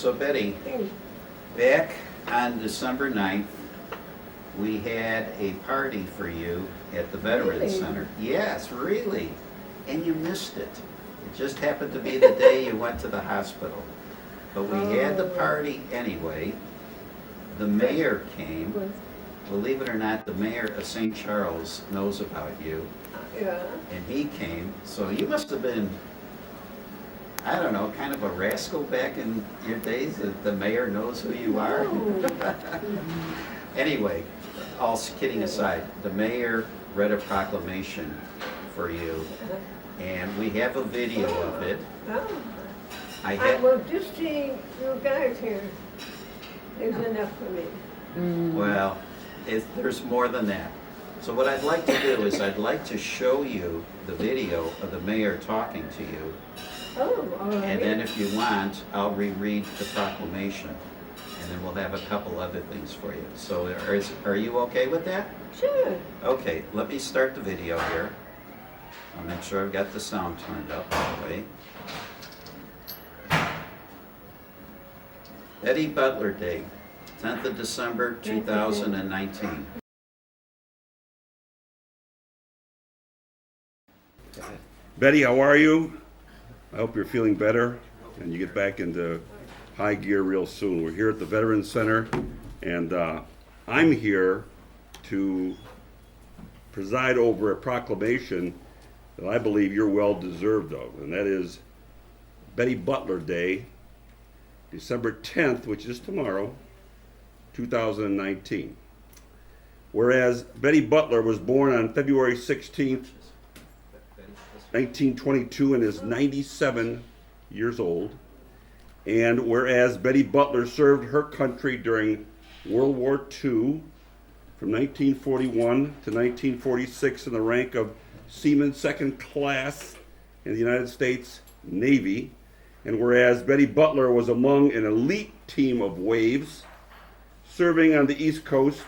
So Betty, back on December 9th, we had a party for you at the Veterans Center. Yes, really. And you missed it. It just happened to be the day you went to the hospital. But we had the party anyway. The mayor came. Believe it or not, the mayor of St. Charles knows about you. Yeah. And he came. So you must have been, I don't know, kind of a rascal back in your days that the mayor knows who you are. Anyway, all kidding aside, the mayor read a proclamation for you, and we have a video of it. Well, just seeing you guys here is enough for me. Well, there's more than that. So what I'd like to do is I'd like to show you the video of the mayor talking to you. Oh, all right. And then if you want, I'll reread the proclamation. And then we'll have a couple other things for you. So are you okay with that? Sure. Okay, let me start the video here. I'll make sure I've got the sound turned up all the way. Betty Butler Day, 10th of December, 2019. Betty, how are you? I hope you're feeling better and you get back into high gear real soon. We're here at the Veterans Center, and I'm here to preside over a proclamation that I believe you're well deserved of, and that is Betty Butler Day, December 10th, which is tomorrow, 2019. Whereas Betty Butler was born on February 16th, 1922, and is 97 years old. And whereas Betty Butler served her country during World War II from 1941 to 1946 in the rank of Seaman Second Class in the United States Navy, and whereas Betty Butler was among an elite team of waves serving on the East Coast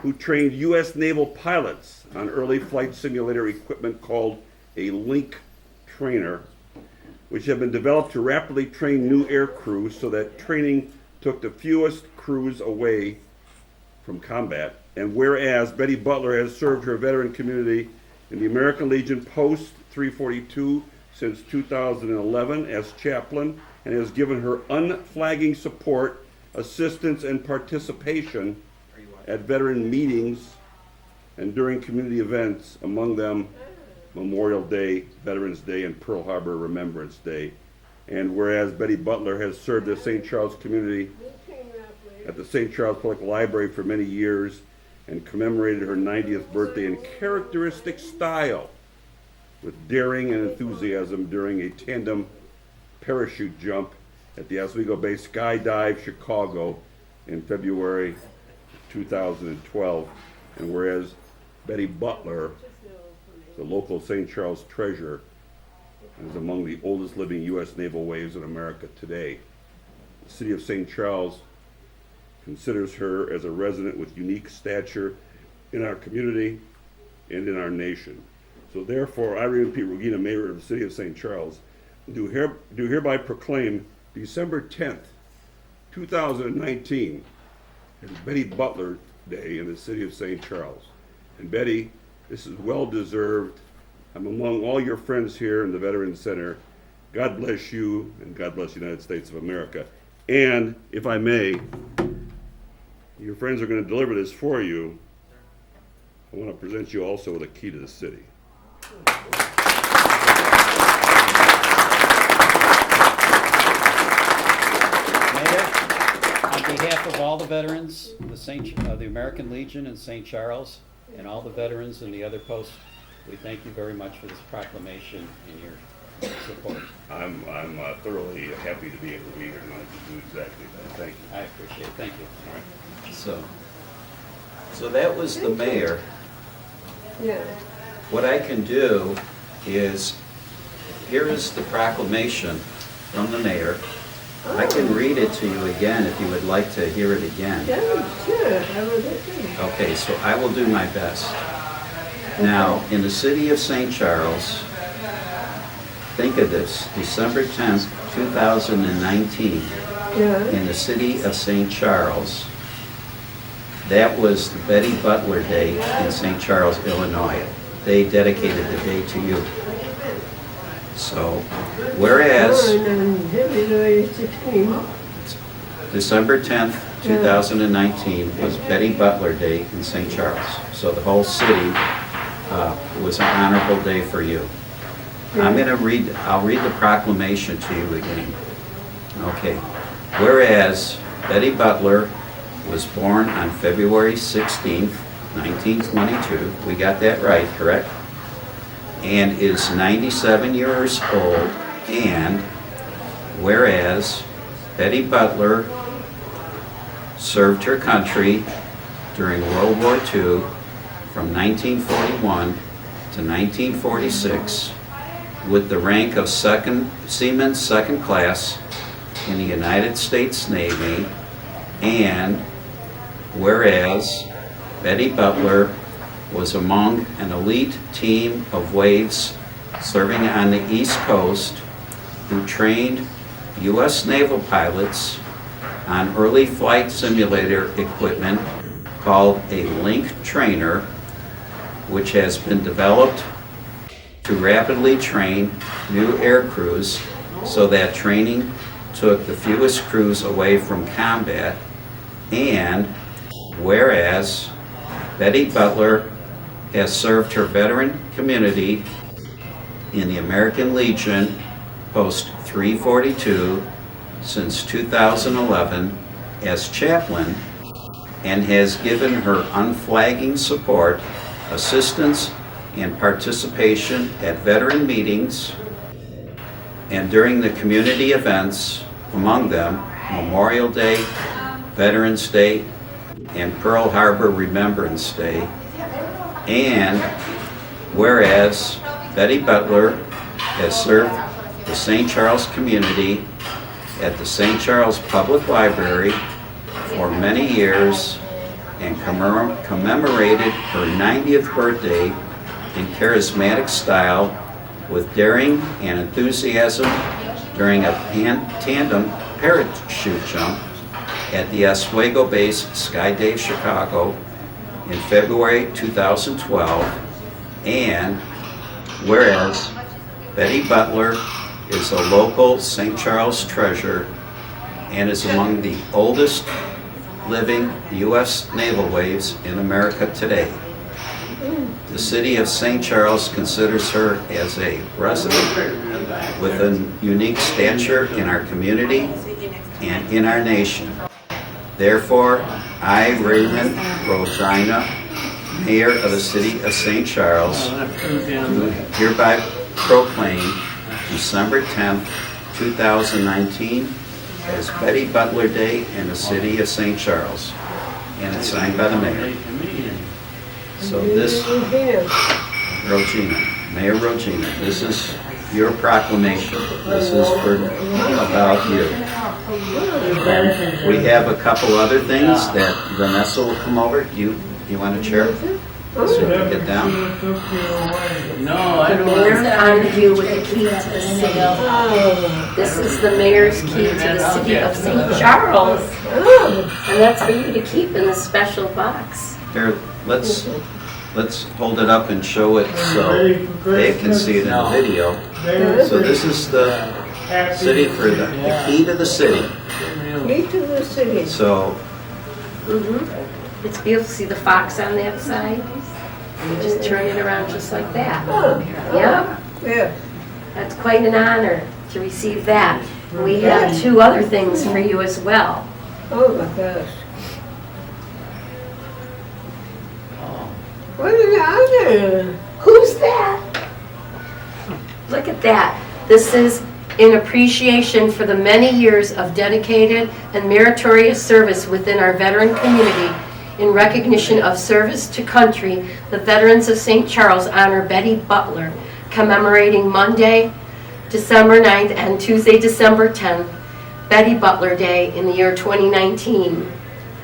who trained U.S. naval pilots on early flight simulator equipment called a link trainer, which have been developed to rapidly train new air crews so that training took the fewest crews away from combat. And whereas Betty Butler has served her veteran community in the American Legion Post 342 since 2011 as chaplain, and has given her unflagging support, assistance, and participation at veteran meetings and during community events, among them Memorial Day, Veterans Day, and Pearl Harbor Remembrance Day. And whereas Betty Butler has served the St. Charles community at the St. Charles Public Library for many years and commemorated her 90th birthday in characteristic style with daring and enthusiasm during a tandem parachute jump at the Oswego Bay Skydive Chicago in February 2012. And whereas Betty Butler, the local St. Charles treasure, and is among the oldest living U.S. naval waves in America today. The city of St. Charles considers her as a resident with unique stature in our community and in our nation. So therefore, I, Raymond P. Rogina, Mayor of the city of St. Charles, do hereby proclaim December 10th, 2019 as Betty Butler Day in the city of St. Charles. And Betty, this is well deserved. I'm among all your friends here in the Veterans Center. God bless you, and God bless the United States of America. And if I may, your friends are going to deliver this for you. I want to present you also with a key to the city. Mayor, on behalf of all the veterans, the American Legion in St. Charles, and all the veterans in the other posts, we thank you very much for this proclamation and your support. I'm thoroughly happy to be able to be here tonight to do exactly that. Thank you. I appreciate it. Thank you. All right. So that was the mayor. Yeah. What I can do is, here is the proclamation from the mayor. I can read it to you again if you would like to hear it again. Yeah, sure. I will listen. Okay, so I will do my best. Now, in the city of St. Charles, think of this, December 10th, 2019, Yeah. in the city of St. Charles. That was the Betty Butler Day in St. Charles, Illinois. They dedicated the day to you. So, whereas Oh, and then February 16. December 10th, 2019 was Betty Butler Day in St. Charles. So the whole city was an honorable day for you. I'll read the proclamation to you again. Okay. Whereas Betty Butler was born on February 16th, 1922, we got that right, correct? And is 97 years old, and whereas Betty Butler served her country during World War II from 1941 to 1946 with the rank of Seaman Second Class in the United States Navy, and whereas Betty Butler was among an elite team of waifs serving on the East Coast who trained U.S. naval pilots on early flight simulator equipment called a Link Trainer, which has been developed to rapidly train new air crews so that training took the fewest crews away from combat, and whereas Betty Butler has served her veteran community in the American Legion Post 342 since 2011 as chaplain, and has given her unflagging support, assistance, and participation at veteran meetings and during the community events, among them Memorial Day, Veterans Day, and Pearl Harbor Remembrance Day. And whereas Betty Butler has served the St. Charles community at the St. Charles Public Library for many years and commemorated her 90th birthday in charismatic style with daring and enthusiasm during a tandem parachute jump at the Oswego Base Skydave Chicago in February 2012, and whereas Betty Butler is a local St. Charles treasure and is among the oldest living U.S. naval waifs in America today. The city of St. Charles considers her as a resident with a unique stature in our community and in our nation. Therefore, I, Raymond Rogina, Mayor of the City of St. Charles, do hereby proclaim December 10th, 2019 as Betty Butler Day in the City of St. Charles, and it's signed by the Mayor. So this, Rogina, Mayor Rogina, this is your proclamation. This is about you. And we have a couple other things that Vanessa will come over. You want to chair? So you can get down. No, I don't. The mayor honored you with the key to the city. This is the mayor's key to the city of St. Charles. And that's for you to keep in this special box. Here, let's hold it up and show it so they can see it in the video. So this is the city for the key to the city. Key to the city. So It's beautiful. See the fox on that side? And you just turn it around just like that. Yep. Yeah. That's quite an honor to receive that. We have two other things for you as well. Oh my gosh. What is the other? Who's that? Look at that. This is in appreciation for the many years of dedicated and meritorious service within our veteran community. In recognition of service to country, the veterans of St. Charles honor Betty Butler, commemorating Monday, December 9th and Tuesday, December 10th, Betty Butler Day in the year 2019.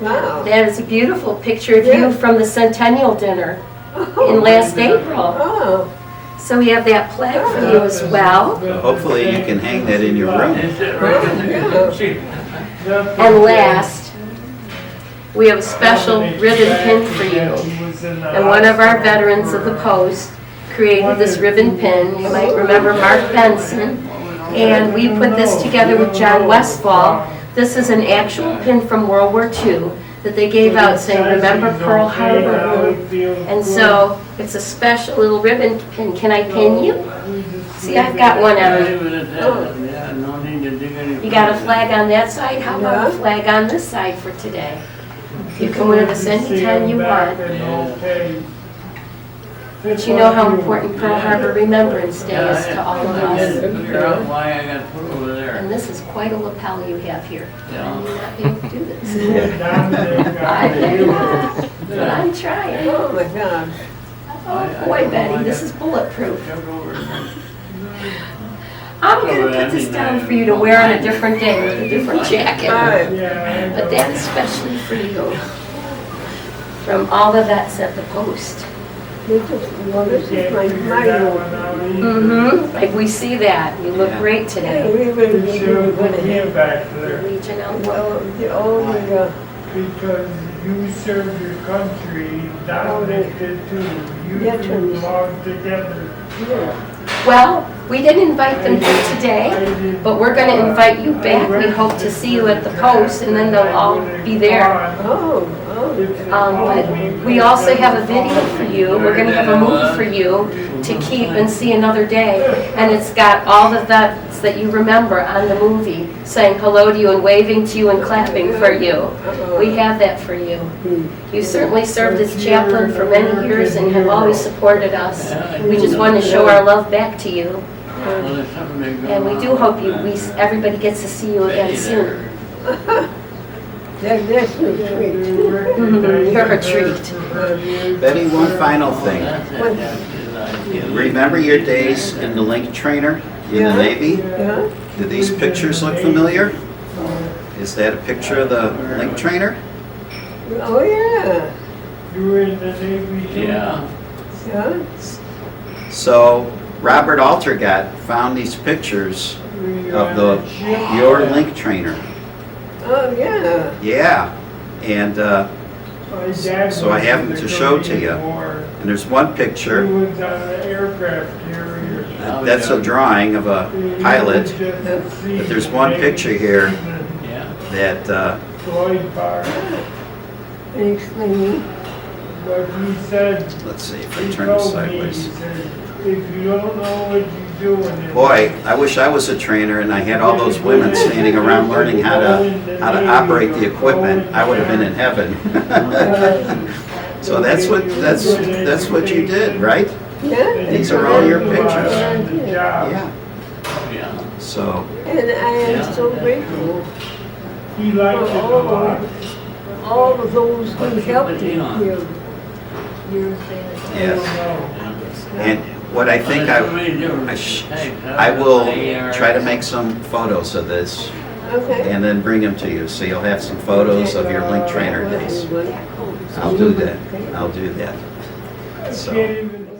Wow. That is a beautiful picture of you from the Centennial Dinner in last April. Oh. So we have that plaque for you as well. hopefully you can hang that in your room. And last, we have a special ribbon pin for you. And one of our veterans of the post created this ribbon pin. You might remember Mark Benson. And we put this together with John Westfall. This is an actual pin from World War II that they gave out saying, "Remember Pearl Harbor." And so it's a special little ribbon pin. Can I pin you? See, I've got one on. You got a flag on that side? How about a flag on this side for today? You can wear this anytime you want. But you know how important Pearl Harbor Remembrance Day is to all of us. Figure out why I got put over there. And this is quite a lapel you have here. Yeah. And you're not able to do this. But I'm trying. Oh my God. Oh boy, Betty, this is bulletproof. I'm gonna put this down for you to wear on a different day with a different jacket. But that's especially for you. From all the vets at the post. This is my room. Mm-hmm. Like we see that. You look great today. We really need to go to him. Legion of Well, the only, Because you served your country, Dominic did too. You Veterans. two belong together. Well, we didn't invite them here today, but we're going to invite you back. We hope to see you at the post, and then they'll all be there. oh. But we also have a video for you. We're going to have a movie for you to keep and see another day. And it's got all the vets that you remember on the movie saying hello to you and waving to you and clapping for you. We have that for you. You certainly served as chaplain for many years and have always supported us. We just want to show our love back to you. And we do hope everybody gets to see you again soon. That's a treat. You're a treat. Betty, one final thing. Remember your days in the link trainer in the Navy? Yeah? Do these pictures look familiar? Is that a picture of the link trainer? Oh, yeah. You were in the Navy too? Yeah. Yeah? So Robert Altergott found these pictures of your link trainer. Oh, yeah. Yeah, and My dad so I was have in them the to show to Korean you. War. And there's one He picture. was on the aircraft carrier. That's a drawing of a pilot. But there's one picture here Yeah. that Floyd Bar. And explaining. But he said, let's see if I he turn this told me, he sideways. said, if you don't know what you're doing. Boy, I wish I was a trainer and I had all those women standing around learning how to operate the equipment. I would have been in heaven. So that's what you did, right? Yeah? These are all your pictures. Yeah. Yeah. Yeah. So And I am so grateful He liked it a lot. all of those who helped him here. yes, No. and what I think I will try to make some photos of this Okay. and then bring them to you, so you'll have some photos of your link trainer days. I'll do that. I'll do that. I So. can't even